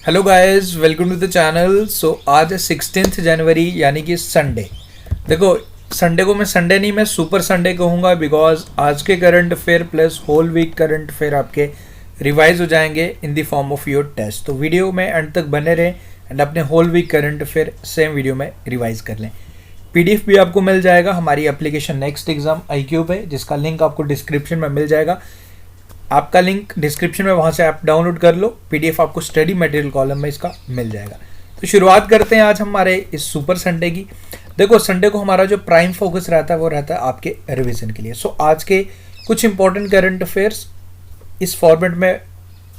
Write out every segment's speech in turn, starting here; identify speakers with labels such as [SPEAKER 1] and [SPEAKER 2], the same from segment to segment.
[SPEAKER 1] Hello guys, welcome to the channel. So आज है 16 जनवरी यानी कि संडे। देखो, संडे को मैं संडे नहीं, मैं सुपर संडे कहूँगा, बिकॉज आज के current affair plus whole week current affair आपके रिवाइज हो जाएंगे in the form of your test. तो वीडियो में एंड तक बने रहें एंड अपने whole week current affair same video में रिवाइज कर लें। पीडीएफ भी आपको मिल जाएगा हमारी एप्लीकेशन नेक्स्ट एग्जाम IQ पे, जिसका लिंक आपको डिस्क्रिप्शन में मिल जाएगा। आपका लिंक डिस्क्रिप्शन में, वहाँ से आप डाउनलोड कर लो। पीडीएफ आपको स्टडी मटेरियल कॉलम में इसका मिल जाएगा। तो शुरुआत करते हैं आज हमारे इस सुपर संडे की। देखो, संडे को हमारा जो प्राइम फोकस रहता है वो रहता है आपके रिवीजन के लिए। सो आज के कुछ इंपॉर्टेंट करंट अफेयर्स इस फॉर्मेट में,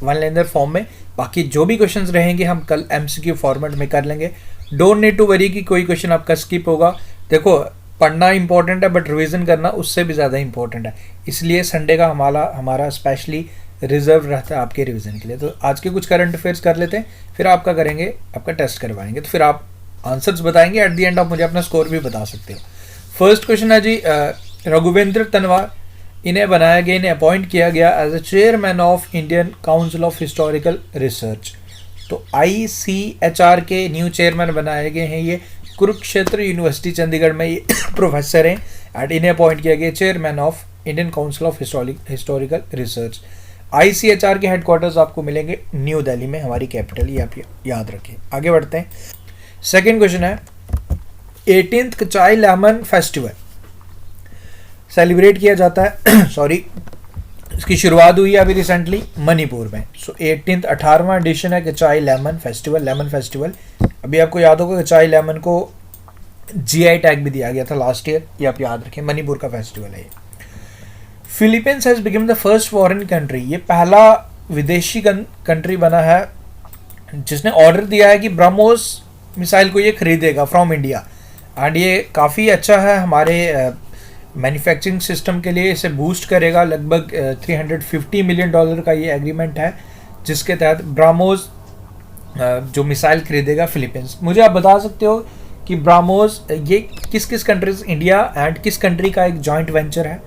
[SPEAKER 1] वन लाइनर फॉर्म में। बाकी जो भी क्वेश्चंस रहेंगे हम कल MCQ फॉर्मेट में कर लेंगे। डोंट नीड टू वरी कि कोई क्वेश्चन आपका स्किप होगा। देखो, पढ़ना इंपॉर्टेंट है बट रिवीजन करना उससे भी ज़्यादा इंपॉर्टेंट है, इसलिए संडे का हमारा स्पेशली रिजर्व रहता है आपके रिवीजन के लिए। तो आज के कुछ करंट अफेयर्स कर लेते हैं, फिर आपका करेंगे, आपका टेस्ट करवाएंगे। तो फिर आप आंसर्स बताएंगे, एट द एंड आप मुझे अपना स्कोर भी बता सकते हो। फर्स्ट क्वेश्चन है जी, रघुवेंद्र तनवार, इन्हें बनाया गया, इन्हें अपॉइंट किया गया as a chairman of Indian council of historical research. तो ICHR के न्यू चेयरमैन बनाए गए हैं ये। कुरुक्षेत्र यूनिवर्सिटी चंडीगढ़ में ये प्रोफेसर हैं एंड इन्हें अपॉइंट किया गया chairman of Indian council of historical research. ICHR के हेडक्वार्टर्स आपको मिलेंगे न्यू दिल्ली में, हमारी कैपिटल, ये आप याद रखें। आगे बढ़ते हैं। सेकेंड क्वेश्चन है, 18th कचाई लेमन फेस्टिवल सेलिब्रेट किया जाता है सॉरी, इसकी शुरुआत हुई है अभी रिसेंटली मणिपुर में। सो 18वां एडिशन है कचाई लेमन फेस्टिवल। अभी आपको याद होगा कचाई लेमन को GI टैग भी दिया गया था लास्ट ईयर, ये आप याद रखें। मणिपुर का फेस्टिवल है ये। Philippines has become the first foreign country, ये पहला विदेशी कंट्री बना है जिसने ऑर्डर दिया है कि ब्रह्मोस मिसाइल को ये खरीदेगा फ्रॉम इंडिया। एंड ये काफ़ी अच्छा है हमारे मैन्युफैक्चरिंग सिस्टम के लिए, इसे बूस्ट करेगा। लगभग $350 मिलियन का ये एग्रीमेंट है, जिसके तहत ब्रह्मोस जो मिसाइल खरीदेगा फिलीपींस। मुझे आप बता सकते हो कि ब्रह्मोस ये किस किस कंट्रीज, इंडिया एंड किस कंट्री का एक जॉइंट वेंचर है?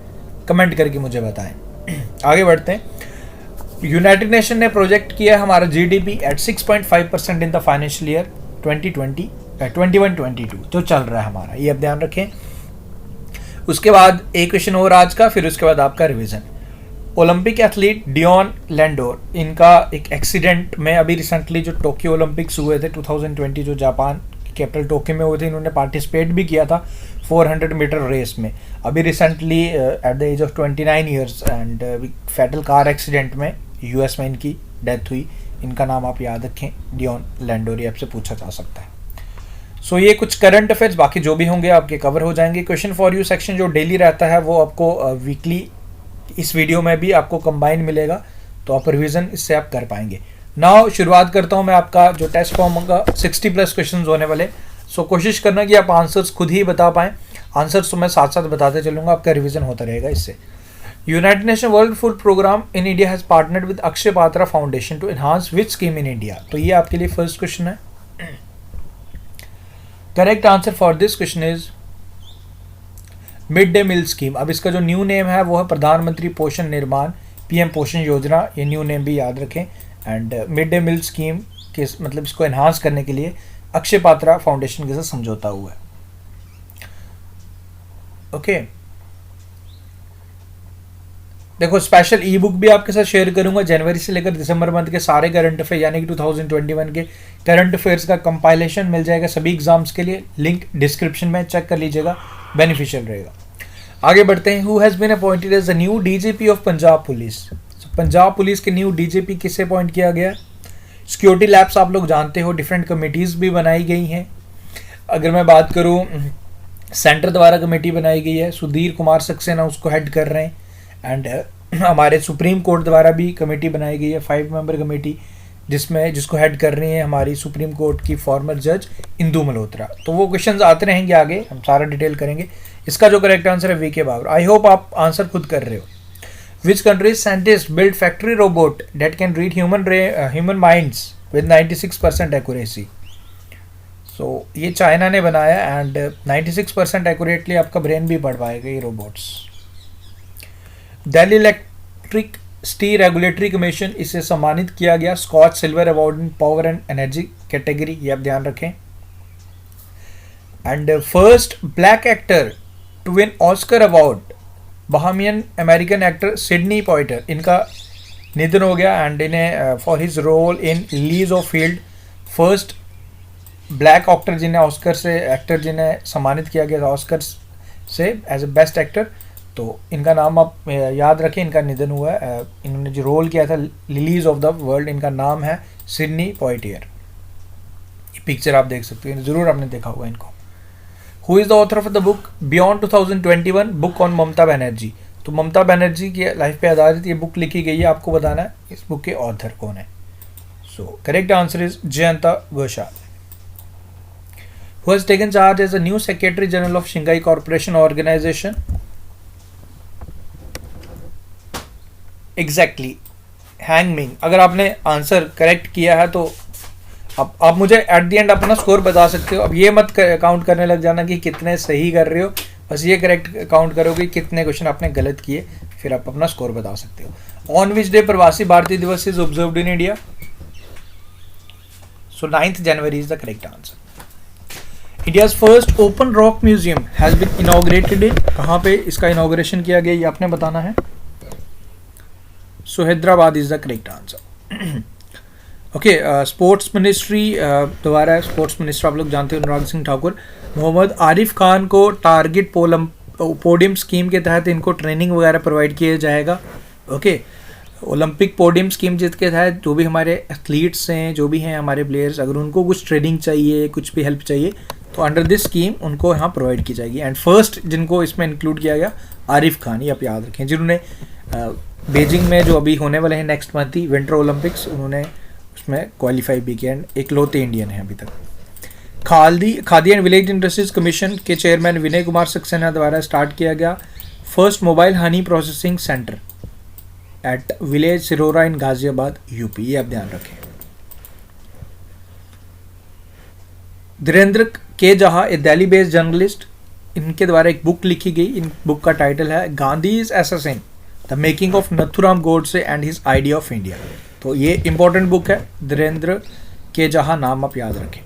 [SPEAKER 1] कमेंट करके मुझे बताएं। आगे बढ़ते हैं। यूनाइटेड नेशन ने प्रोजेक्ट किया हमारा GDP at 6.5% in the financial year 2021-22 जो चल रहा है हमारा, ये अब ध्यान रखें। उसके बाद एक क्वेश्चन और आज का, फिर उसके बाद आपका revision. Olympic athlete Dion Landour, इनका एक एक्सीडेंट में अभी रिसेंटली जो टोक्यो ओलंपिक्स हुए थे 2020, जो जापान की कैपिटल टोक्यो में हुए थे, इन्होंने पार्टिसिपेट भी किया था 400 मीटर रेस में। अभी recently at the age of 29 years and fatal car accident में US में इनकी डेथ हुई। इनका नाम आप याद रखें, डियोन लैंडोर, आपसे पूछा जा सकता है। सो ये कुछ करंट अफेयर्स, बाकी जो भी होंगे आपके कवर हो जाएंगे। क्वेश्चन फॉर यू सेक्शन जो डेली रहता है वो आपको वीकली इस वीडियो में भी आपको कंबाइन मिलेगा, तो आप रिवीजन इससे आप कर पाएंगे। नाउ शुरुआत करता हूं मैं, आपका जो टेस्ट फॉर्म होगा 60+ क्वेश्चंस होने वाले। सो कोशिश करना कि आप आंसर्स खुद ही बता पाएं। आंसर्स तो मैं साथ साथ बताते चलूंगा, आपका रिवीजन होता रहेगा इससे। United Nation World Food Programme in India has partnered with Akshaya Patra foundation to enhance which scheme in India. तो ये आपके लिए फर्स्ट क्वेश्चन है। Correct answer for this question is mid day meal scheme. अब इसका जो न्यू नेम है वो है प्रधानमंत्री पोषण निर्माण, PM पोषण योजना, ये न्यू नेम भी याद रखें। And mid day meal scheme के मतलब इसको एनहांस करने के लिए अक्षय पात्रा फाउंडेशन के साथ समझौता हुआ है। ओके, देखो स्पेशल ई बुक भी आपके साथ शेयर करूंगा। जनवरी से लेकर दिसंबर मंथ के सारे करंट अफेयर यानी कि 2021 के करंट अफेयर्स का कंपाइलेशन मिल जाएगा सभी एग्जाम्स के लिए। लिंक डिस्क्रिप्शन में चेक कर लीजिएगा, बेनिफिशियल रहेगा। आगे बढ़ते हैं। Who has been appointed as the new DGP of Punjab police. Punjab police के न्यू DGP किसे अपॉइंट किया गया? सिक्योरिटी लैब्स आप लोग जानते हो, डिफरेंट कमेटीज़ भी बनाई गई हैं। अगर मैं बात करूँ, सेंटर द्वारा कमेटी बनाई गई है, सुधीर कुमार सक्सेना उसको हेड कर रहे हैं। एंड हमारे सुप्रीम कोर्ट द्वारा भी कमेटी बनाई गई है, 5 मेंबर कमेटी, जिसको हेड कर रही है हमारी सुप्रीम कोर्ट की फॉर्मर जज इंदू मल्होत्रा। तो वो क्वेश्चंस आते रहेंगे आगे, हम सारा डिटेल करेंगे। इसका जो करेक्ट आंसर है VK बाबर। आई होप आप आंसर खुद कर रहे हो। Which countries scientist build factory robot that can read human minds with 96% accuracy. So ये चाइना ने बनाया एंड 96% एक्यूरेटली आपका ब्रेन भी पढ़ पाएगा ये robots. Delhi electricity regulatory commission, इसे सम्मानित किया गया Skoch silver award in power and energy category, ये आप ध्यान रखें। And first black actor to win Oscar award, Bahamian American actor Sidney Poitier, इनका निधन हो गया। एंड इन्हें for his role in lilies of field, first black actor जिन्हें सम्मानित किया गया ऑस्कर से एज ए बेस्ट एक्टर। तो इनका नाम आप याद रखें, इनका निधन हुआ है। इन्होंने जो रोल किया था लिलीज ऑफ द वर्ल्ड, इनका नाम है सिडनी पॉइटियर। ये पिक्चर आप देख सकते हो, जरूर आपने देखा होगा इनको। Who is the author of the book beyond 2021, book on Mamata Banerjee. तो ममता बनर्जी की लाइफ पे आधारित ये बुक लिखी गई है, आपको बताना है इस बुक के ऑथर कौन है। So correct answer is Jayanta Ghoshal. Who has taken charge as the new Secretary General of Shanghai Cooperation Organization? Exactly, Hang Ming। अगर आपने आंसर करेक्ट किया है तो आप मुझे एट द एंड अपना स्कोर बता सकते हो। अब ये मत काउंट करने लग जाना कि कितने सही कर रहे हो, बस ये करेक्ट काउंट करोगे कितने क्वेश्चन आपने गलत किए, फिर आप अपना स्कोर बता सकते हो। On which day Pravasi Bharatiya Divas is observed in India? So 9th January is the correct answer. India's first open rock museum has been inaugurated in, कहाँ पे इसका इनॉग्रेशन किया गया ये आपने बताना है। So Hyderabad is the correct answer. Okay, sports ministry दोबारा स्पोर्ट्स मिनिस्टर आप लोग जानते हो अनुराग सिंह ठाकुर। मोहम्मद आरिफ खान को टारगेट पोडियम स्कीम के तहत इनको ट्रेनिंग वगैरह प्रोवाइड किया जाएगा। ओके, ओलंपिक पोडियम स्कीम जिसके तहत जो भी हमारे एथलीट्स हैं, जो भी हैं हमारे प्लेयर्स, अगर उनको कुछ ट्रेनिंग चाहिए, कुछ भी हेल्प चाहिए, तो अंडर दिस स्कीम उनको यहाँ प्रोवाइड की जाएगी। एंड फर्स्ट जिनको इसमें इंक्लूड किया गया आरिफ खान, ये आप याद रखें, जिन्होंने बीजिंग में जो अभी होने वाले हैं नेक्स्ट मंथ ही विंटर ओलंपिक्स, उन्होंने उसमें क्वालिफाई भी किया। एक लौते इंडियन है अभी तक। Khadi and village industries commission के चेयरमैन विनय कुमार सक्सेना द्वारा स्टार्ट किया गया first mobile honey processing centre at village Sirora in Ghaziabad UP, ये आप ध्यान रखें। धीरेन्द्र के जहा, ए दिल्ली बेस्ड जर्नलिस्ट, इनके द्वारा एक बुक लिखी गई। इन बुक का टाइटल है Gandhi's assassin, the making of Nathuram Godse and his idea of India. तो ये इंपॉर्टेंट बुक है, धीरेन्द्र के जहा नाम आप याद रखें।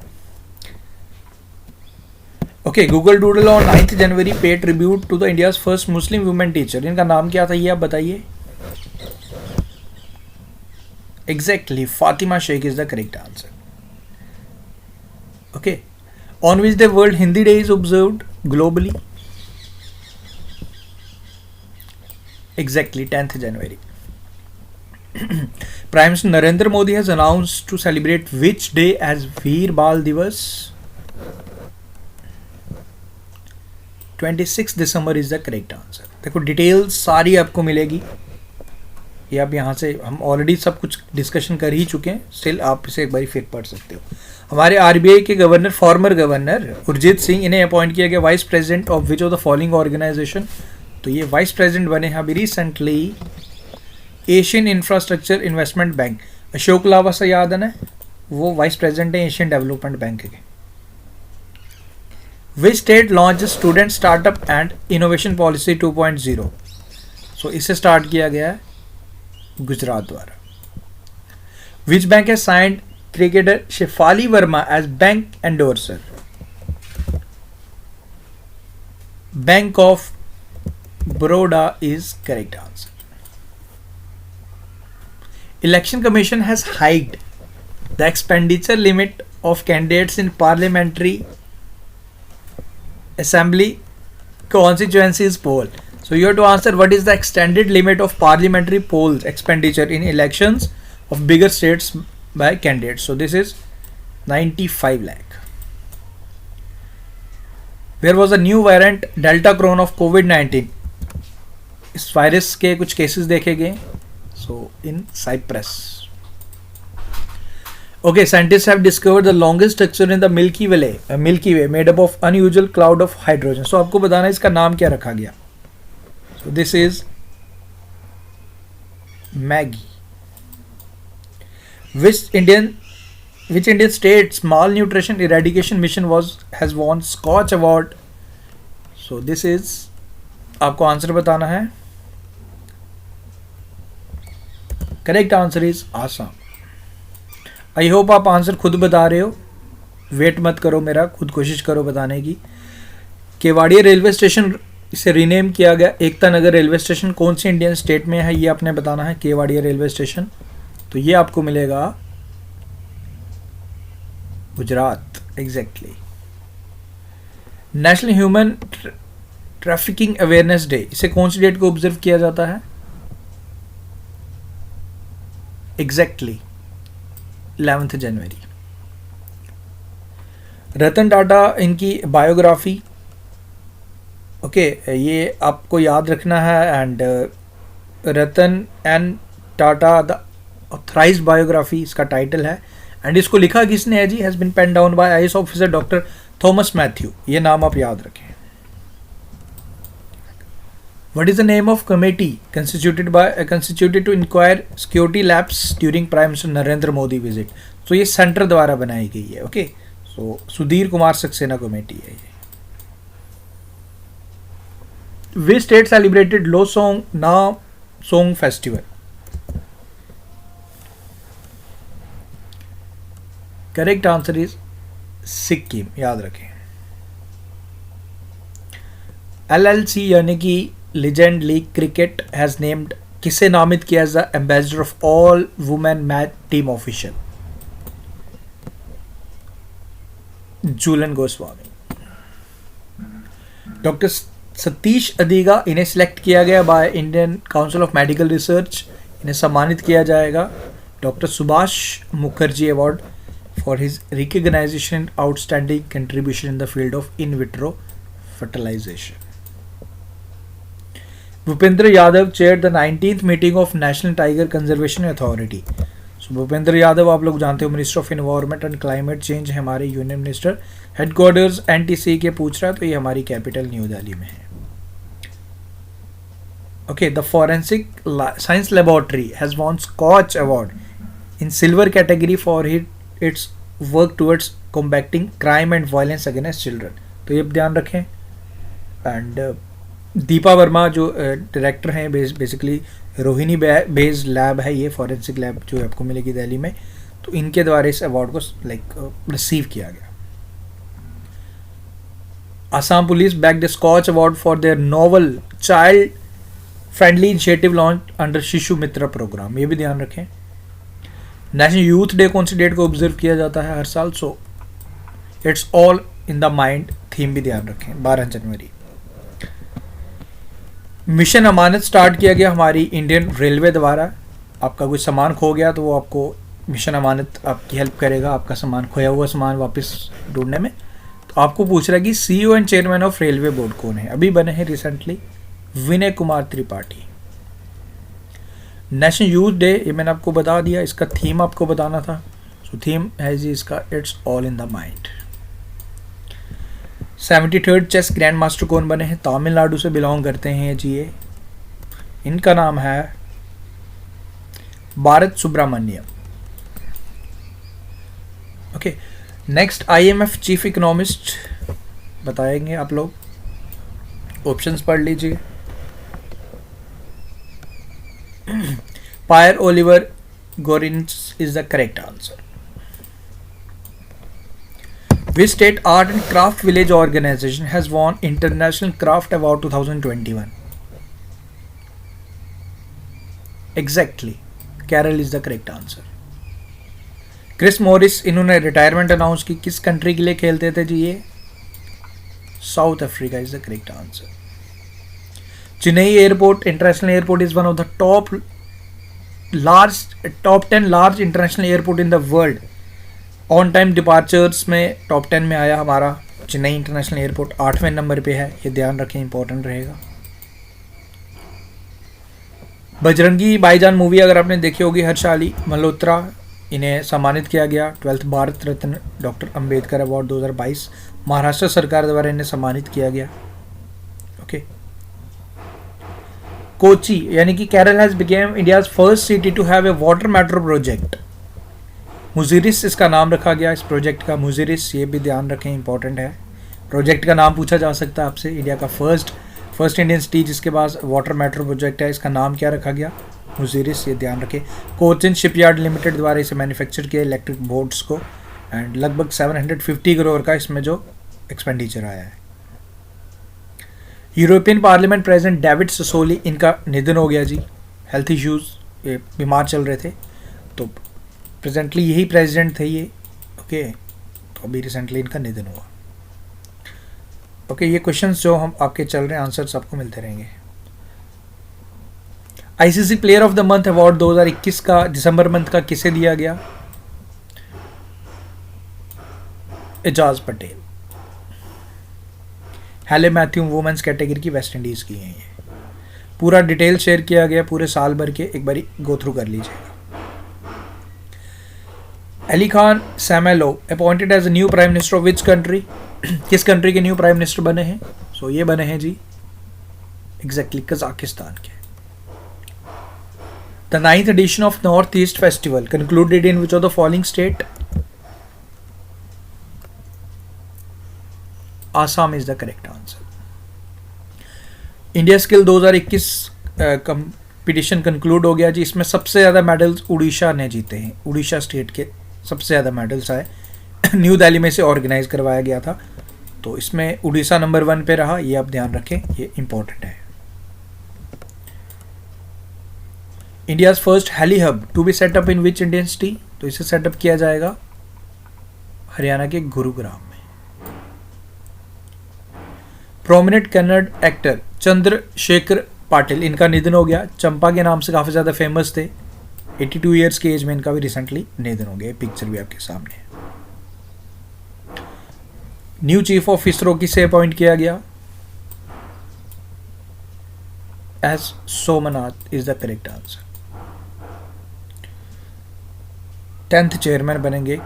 [SPEAKER 1] Okay, Google doodle on 9th January पे tribute to the India's first Muslim women teacher, इनका नाम क्या था ये आप बताइए। Exactly, Fatima Sheikh is the correct answer. Okay, on which the world Hindi day is observed globally? Exactly, 10th January. Prime Minister Narendra Modi has announced to celebrate which day as Veer Bal Divas? 26 December is the correct answer. देखो details सारी आपको मिलेगी, ये आप यहाँ से, हम already सब कुछ डिस्कशन कर ही चुके हैं, स्टिल आप इसे एक बार फिर पढ़ सकते हो। हमारे आरबीआई के governor, former governor Urjit Singh, इन्हें अपॉइंट किया गया vice president of which of the following organization. तो ये वाइस प्रेसिडेंट बने हैं अभी recently Asian infrastructure investment bank. Ashok Lavasa याद है ना, वो वाइस प्रेसिडेंट है एशियन डेवलपमेंट बैंक के। Which state launch student startup and innovation policy 2.0? So इसे स्टार्ट किया गया है गुजरात द्वारा। Which bank has signed cricketer Shafali Verma as bank endorser? Bank of Baroda is correct answer. Election Commission has hiked the expenditure limit of candidates in parliamentary assembly constituencies poll. So you have to answer what is the extended limit of parliamentary polls expenditure in elections of bigger states by candidates. So this is 95 lakh. There was a new variant Delta Cron of COVID-19. इस virus के कुछ cases देखे गए, so in Cyprus. Okay, scientist have discovered the longest structure in the Milky Way made up of unusual cloud of hydrogen. So आपको बताना है इसका नाम क्या रखा गया। So this is Maggie. Which Indian state malnutrition eradication mission has won Skoch award? So this is, आपको answer बताना है correct answer is Assam. I hope आप आंसर खुद बता रहे हो, वेट मत करो मेरा, खुद कोशिश करो बताने की। केवाड़िया रेलवे स्टेशन इसे रीनेम किया गया एकता नगर रेलवे स्टेशन, कौन सी इंडियन स्टेट में है ये आपने बताना है। केवाड़िया रेलवे स्टेशन, तो ये आपको मिलेगा Gujarat, exactly. National human trafficking awareness day, इसे कौन सी डेट को ऑब्जर्व किया जाता है। एग्जैक्टली 11 जनवरी। रतन टाटा इनकी बायोग्राफी, ओके ये आपको याद रखना है। And Ratan N Tata the authorised biography इसका टाइटल है। एंड इसको लिखा किसने है जी, has been pen down by IAS officer doctor Thomas Mathew, ये नाम आप याद रखें। What is the name of committee constituted to inquire security lapse during Prime Minister Narendra Modi visit? तो ये सेंटर द्वारा बनाई गई है, okay. So Sudhir Kumar Saxena committee है ये। Which state celebrated Losong Na Song festival? Correct answer is Sikkim, याद रखें। LLC यानी कि legend league cricket has named, किसे नामित किया as the ambassador of all women match team official. Jhulan Goswami. Doctor Satish Adiga, इन्हें सिलेक्ट किया गया by Indian council of medical research, इन्हें सम्मानित किया जाएगा। Doctor Subhash Mukherjee award for his recognisation and outstanding contribution in the field of in vitro fertilisation. Bhupender Yadav chair the 19th meeting of national tiger conservation authority. So Bhupender Yadav आप लोग जानते हो minister of environment and climate change है हमारे union minister. Headquarters NTC के पूछ रहा है, तो ये हमारी कैपिटल न्यू दिल्ली में है। Okay, the forensic science laboratory has won Skoch award in silver category for its work towards combating crime and violence against children, तो ये ध्यान रखें। एंड दीपा वर्मा जो डायरेक्टर हैं, बेसिकली रोहिणी बेस्ड लैब है ये, फॉरेंसिक लैब जो आपको मिलेगी दिल्ली में, तो इनके द्वारा इस अवार्ड को रिसीव किया गया। Assam police bagged scotch award for their novel child friendly initiative launch under Shishu Mitra programme, ये भी ध्यान रखें। नेशनल यूथ डे कौन सी डेट को ऑब्जर्व किया जाता है हर साल, so it's all in the mind, theme भी ध्यान रखें, 12 जनवरी। मिशन अमानत स्टार्ट किया गया हमारी इंडियन रेलवे द्वारा। आपका कोई सामान खो गया तो वो आपको मिशन अमानत आपकी हेल्प करेगा, आपका सामान, खोया हुआ सामान वापस ढूंढने में। तो आपको पूछ रहा है कि CEO and chairman of railway board कौन है, अभी बने हैं recently, Vinay Kumar Tripathi. National youth day ये मैंने आपको बता दिया, इसका थीम आपको बताना था। सो थीम है जी इसका it's all in the mind. 73rd chess grand master कौन बने हैं, तमिलनाडु से बिलोंग करते हैं जी ये, इनका नाम है Bharat Subramaniam. Okay, next IMF chief economist बताएंगे आप लोग, ऑप्शंस पढ़ लीजिए। Pierre Olivier Gourinchas is the correct answer. Which state art and craft village organization has won International Craft Award 2021? Exactly, Kerala is the correct answer. Chris Morris इन्होंने retirement announce की, किस country के लिए खेलते थे जी ये, South Africa is the correct answer. Chennai airport international airport is one of the top 10 large international airport in the world. On time departures में टॉप 10 में आया हमारा चेन्नई इंटरनेशनल एयरपोर्ट, 8वें नंबर पे है, ये ध्यान रखें, इंपॉर्टेंट रहेगा। बजरंगी भाईजान मूवी अगर आपने देखी होगी, हर्षाली मल्होत्रा इन्हें सम्मानित किया गया 12th Bharat Ratna doctor Ambedkar award 2022, Maharashtra सरकार द्वारा इन्हें सम्मानित किया गया। ओके, कोची यानी कि Kerala has became India's first city to have a water metro project. Muziris इसका नाम रखा गया इस प्रोजेक्ट का, मुजिरिस, ये भी ध्यान रखें, इंपॉर्टेंट है। प्रोजेक्ट का नाम पूछा जा सकता है आपसे। इंडिया का फर्स्ट इंडियन सिटी जिसके पास वाटर मेट्रो प्रोजेक्ट है, इसका नाम क्या रखा गया, मुजीरिस, ये ध्यान रखें। कोचिन शिपयार्ड लिमिटेड द्वारा इसे मैन्युफैक्चर किया इलेक्ट्रिक बोट्स को, एंड लगभग 750 करोड़ का इसमें जो एक्सपेंडिचर आया है। European parliament president David Sassoli, इनका निधन हो गया जी, हेल्थ इश्यूज, ये बीमार चल रहे थे, तो प्रेजेंटली यही प्रेसिडेंट थे ये, ओके। तो अभी रिसेंटली इनका निधन हुआ। ओके, ये क्वेश्चंस जो हम आपके चल रहे हैं आंसर्स आपको मिलते रहेंगे। ICC player of the month award 2021 का दिसंबर मंथ का किसे दिया गया? एजाज पटेल। हेले मैथ्यू वुमेन्स कैटेगरी की वेस्ट इंडीज की हैं ये। पूरा डिटेल शेयर किया गया पूरे साल भर के, एक बारी गो थ्रू कर लीजिएगा। Alikhan Smailov appointed as a new prime minister of which country? किस कंट्री के न्यू प्राइम मिनिस्टर बने हैं? सो ये बने हैं जी एग्जैक्टली कजाकिस्तान के। द 9th edition of North East Festival concluded in which of the following state? Assam is the correct answer. India skill 2021 competition conclude हो गया जी। इसमें सबसे ज़्यादा मेडल्स उड़ीसा ने जीते हैं, उड़ीसा स्टेट के सबसे ज़्यादा मेडल्स आए। न्यू दिल्ली में से ऑर्गेनाइज करवाया गया था, तो इसमें उड़ीसा नंबर 1 पे रहा, ये आप ध्यान रखें, ये इंपॉर्टेंट है। India's first heli hub to be set up in which Indian city? तो इसे सेटअप किया जाएगा हरियाणा के गुरुग्राम में। प्रोमिनेंट कन्नड़ एक्टर चंद्रशेखर पाटिल, इनका निधन हो गया। चंपा के नाम से काफ़ी ज़्यादा फेमस थे। 82 ईयर्स की एज में इनका भी रिसेंटली निधन हो गया। पिक्चर भी आपके सामने है। न्यू चीफ ऑफ इसरो किसे अपॉइंट किया गया? S Somnath is the correct answer. 10th chairman बनेंगे,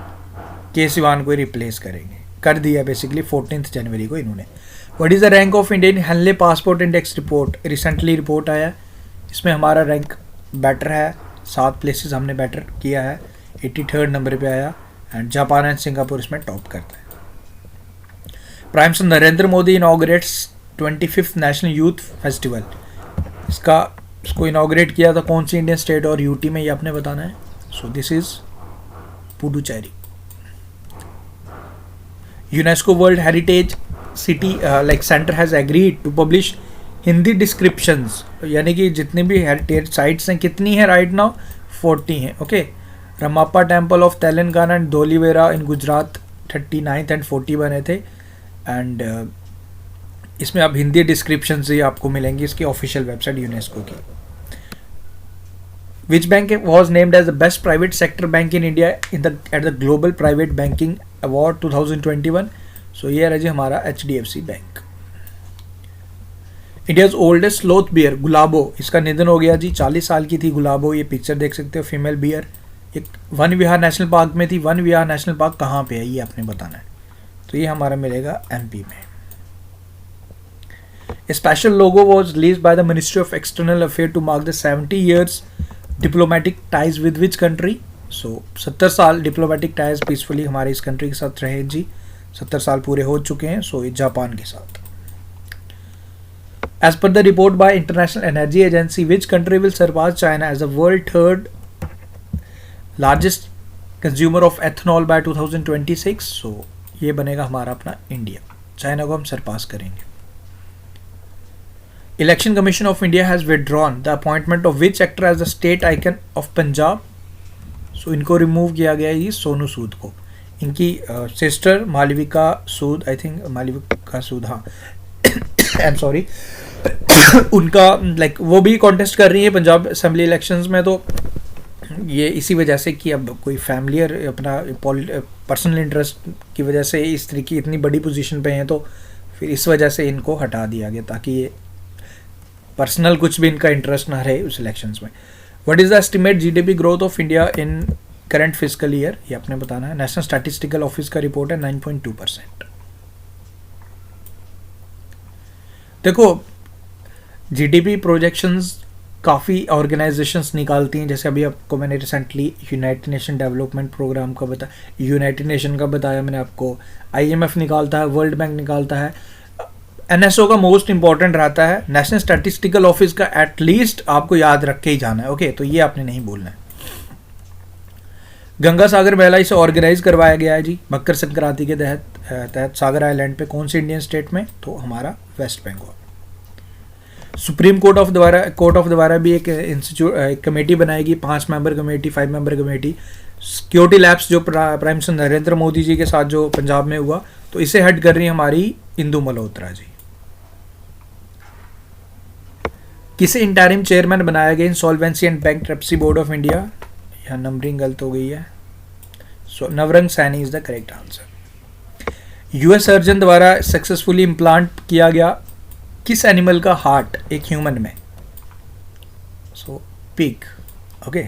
[SPEAKER 1] के सिवान को रिप्लेस करेंगे, कर दिया बेसिकली 14 जनवरी को इन्होंने। What is the rank of Indian Henley passport index report? Recently report आया, इसमें हमारा रैंक बेटर है, 7 प्लेसेस हमने बेटर किया है, 83rd नंबर पे आया, एंड जापान एंड सिंगापुर इसमें टॉप करता है। Prime minister Narendra Modi inaugurates 25th national youth festival, इसको इनॉग्रेट किया था कौन सी इंडियन स्टेट और यूटी में, ये आपने बताना है। So this is Puducherry. UNESCO world heritage city like centre has agreed to publish Hindi descriptions, यानी कि जितनी भी हेरिटेज साइट्स हैं, कितनी है राइट नाउ? 40 हैं, okay. Ramappa temple of Telangana and Dholavira in Gujarat 39th एंड 40 बने थे, एंड इसमें अब हिंदी डिस्क्रिप्शन ही आपको मिलेंगी इसकी ऑफिशियल वेबसाइट यूनेस्को की। Which bank was named as the best private sector bank in India at the global private banking award 2021? So ये है जी हमारा HDFC bank. India's oldest sloth bear Gulabo, इसका निधन हो गया जी। 40 साल की थी गुलाबो, ये पिक्चर देख सकते हो, फीमेल बियर। एक वन विहार नेशनल पार्क में थी। वन विहार नेशनल पार्क कहाँ पे है ये आपने बताना है। तो ये हमारा मिलेगा MP में। A special logo was released by the Ministry of External Affairs to mark the 70 years diplomatic ties with which country? So 70 साल डिप्लोमेटिक टाइज पीसफुली हमारे इस कंट्री के साथ रहे जी। 70 साल पूरे हो चुके हैं। सो ये जापान के साथ। As per the report by International Energy Agency, which country will surpass China as the world 3rd largest consumer of ethanol by 2026? So ये बनेगा हमारा अपना इंडिया। चाइना को हम सरपास करेंगे। Election Commission of India has withdrawn the appointment of which actor as the state icon of Punjab? So इनको रिमूव किया गया है सोनू सूद को। इनकी sister Malvika Sood, I think Malvika Sood, हाँ आई एम सॉरी, उनका लाइक वो भी कॉन्टेस्ट कर रही है पंजाब असेंबली इलेक्शंस में। तो ये इसी वजह से कि अब कोई फैमिली और अपना पर्सनल इंटरेस्ट की वजह से इस तरीके की इतनी बड़ी पोजीशन पे हैं, तो फिर इस वजह से इनको हटा दिया गया ताकि ये पर्सनल कुछ भी इनका इंटरेस्ट ना रहे उस इलेक्शंस में। What is the estimate GDP growth of India in current physical year? ये आपने बताना है। नेशनल स्टैटिस्टिकल ऑफिस का रिपोर्ट है 9.2%। देखो GDP प्रोजेक्शंस काफ़ी ऑर्गेनाइजेशंस निकालती हैं, जैसे अभी आपको मैंने recently United Nation development programme का बताया, यूनाइटेड नेशन का बताया मैंने आपको, IMF निकालता है, वर्ल्ड बैंक निकालता है। NSO का मोस्ट इंपॉर्टेंट रहता है, नेशनल स्टैटिस्टिकल ऑफिस का एटलीस्ट आपको याद रख के ही जाना है, ओके। तो ये आपने नहीं बोलना है। गंगा सागर मेला इसे ऑर्गेनाइज करवाया गया है जी मकर संक्रांति के तहत सागर आइलैंड पे। कौन सी इंडियन स्टेट में? तो हमारा West Bengal. Supreme court of द्वारा भी एक इंस्टीट्यूट एक कमेटी बनाएगी, 5 member committee, 5 member committee. Security labs जो प्राइम मिनिस्टर नरेंद्र मोदी जी के साथ जो पंजाब में हुआ, तो इसे हेड कर रही है हमारी इंदु मल्होत्रा जी। किसे इंटरिम चेयरमैन बनाया गया insolvency and bankruptcy board of India? यहाँ नंबरिंग गलत हो गई है, so Navrang Saini is the correct answer. US surgeon द्वारा सक्सेसफुली इम्प्लांट किया गया किस एनिमल का हार्ट एक ह्यूमन में? So pig, okay.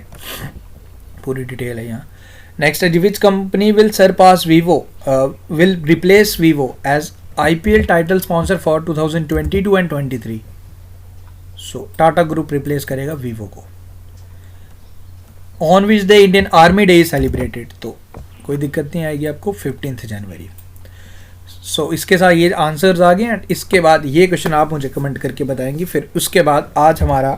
[SPEAKER 1] पूरी डिटेल है यहाँ। नेक्स्ट है, which company will surpass Vivo will replace Vivo as IPL title sponsor for 2022 and 23? So Tata group replace करेगा वीवो को। On which day Indian army day is celebrated? तो कोई दिक्कत नहीं आएगी आपको, 15 जनवरी। सो इसके साथ ये आंसर्स आ गए एंड इसके बाद ये क्वेश्चन आप मुझे कमेंट करके बताएंगे। फिर उसके बाद आज हमारा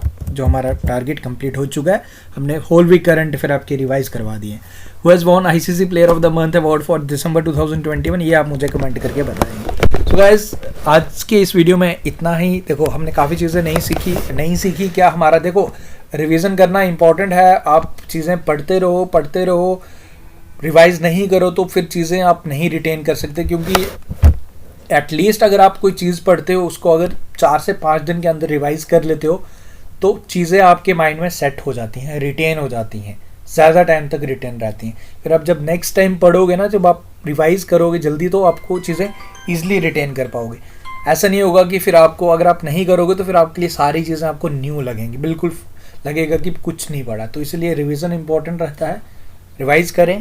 [SPEAKER 1] टारगेट कंप्लीट हो चुका है, हमने होल वीक करंट फिर आपके रिवाइज करवा दिए। Who has won ICC player of the month award for December 2021? ये आप मुझे कमेंट करके बताएंगे। सो गाइस, आज के इस वीडियो में इतना ही। देखो, हमने काफ़ी चीज़ें नहीं सीखी क्या हमारा, देखो रिवीजन करना इंपॉर्टेंट है। आप चीज़ें पढ़ते रहो, रिवाइज नहीं करो तो फिर चीज़ें आप नहीं रिटेन कर सकते, क्योंकि एटलीस्ट अगर आप कोई चीज़ पढ़ते हो उसको अगर 4 से 5 दिन के अंदर रिवाइज कर लेते हो तो चीज़ें आपके माइंड में सेट हो जाती हैं, रिटेन हो जाती हैं, ज़्यादा टाइम तक रिटेन रहती हैं। फिर आप जब नेक्स्ट टाइम पढ़ोगे ना, जब आप रिवाइज करोगे जल्दी, तो आपको चीज़ें ईजिली रिटेन कर पाओगे। ऐसा नहीं होगा कि फिर आपको, अगर आप नहीं करोगे तो फिर आपके लिए सारी चीज़ें आपको न्यू लगेंगी, बिल्कुल लगेगा कि कुछ नहीं पढ़ा। तो इसलिए रिवीजन इंपॉर्टेंट रहता है, रिवाइज करें।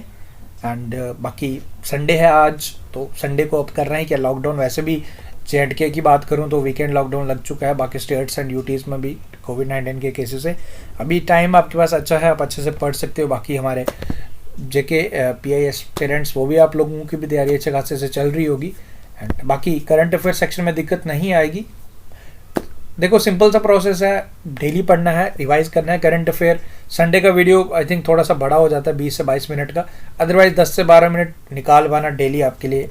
[SPEAKER 1] एंड बाकी संडे है आज, तो संडे को अब कर रहे हैं क्या लॉकडाउन? वैसे भी JNK की बात करूं तो वीकेंड लॉकडाउन लग चुका है, बाकी स्टेट्स एंड यूटीज़ में भी कोविड-19 के केसेस है। अभी टाइम आपके पास अच्छा है, आप अच्छे से पढ़ सकते हो। बाकी हमारे JK PIS पेरेंट्स, वो भी आप लोगों की भी तैयारी अच्छे खासे से चल रही होगी। एंड बाकी करंट अफेयर सेक्शन में दिक्कत नहीं आएगी। देखो, सिंपल सा प्रोसेस है, डेली पढ़ना है, रिवाइज करना है करंट अफेयर। संडे का वीडियो आई थिंक थोड़ा सा बड़ा हो जाता है, 20 से 22 मिनट का, अदरवाइज 10 से 12 मिनट निकाल पाना डेली आपके लिए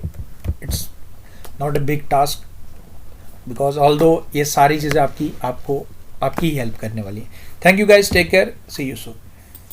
[SPEAKER 1] it's not a big task, because although ये सारी चीज़ें आपकी ही हेल्प करने वाली है। Thank you guys, take care, see you soon.